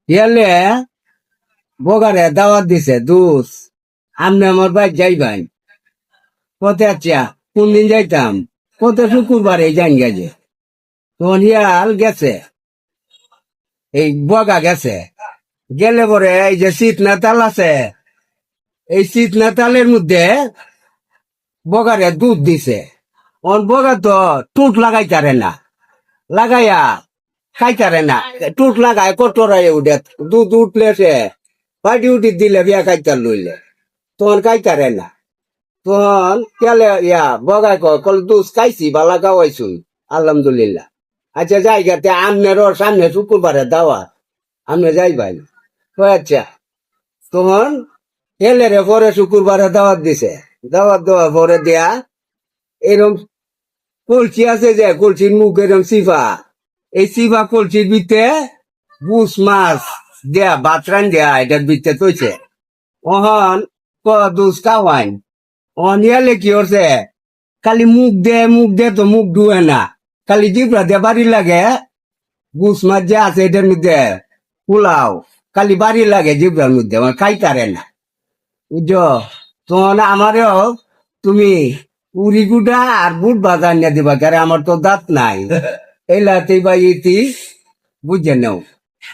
ইয়ালে বগারে দাওয়াত দিছে দুস আমনে আমার ভাই যাইবাই কতে আচ্ছা কোন দিন যাইতাম কত শুক্রবারে যাই গেছে তখন ইয়াল গেছে এই বগা গেছে গেলে পরে এই যে শীত নেতাল আছে এই শীত নেতালের মধ্যে বগারে দুধ দিছে বগা তো টুট লাগাইতারে না লাগাইয়া খাইতারে না টুট লাগায় কটরাই উঠে দুধ উঠলে সে পাটি উঠি দিলে বিয়া খাইতার লইলে তখন খাইতারে না তখন কেলে ইয়া বগাই কল দুধ খাইছি বালা গাওয়াইছুন আলহামদুলিল্লাহ আচ্ছা জায়গাতে আমনের ওর সামনে শুক্রবারে দাওয়া আমনে যাইবাই আচ্ছা তখন এলে রে পরে শুক্রবারে দাওয়াত দিছে দাওয়াত দেওয়া পরে দেয়া এরম কলসি আছে যে কলসির মুখ এরম সিফা এই সিফা কলসির ভিতরে বুস মাছ দেয়া বাতরান দেয়া এটার ভিতরে তৈছে ওহন দুস খাওয়াইন ওহন ইয়ালে কি হচ্ছে খালি মুখ দে তো মুখ ধুয়ে না খালি জিপরা দিয়ে বাড়ি লাগে বুস মাছ যে আছে এটার মধ্যে পোলাও খালি বাড়ি লাগে জিপরার মধ্যে খাইতারে না বুঝছো তখন আমারও তুমি উড়ি গুটা আর বুট বাজার নিয়ে দিবা কারণ আমার তো দাঁত নাই এলাতেই বা ইতি বুঝে নেও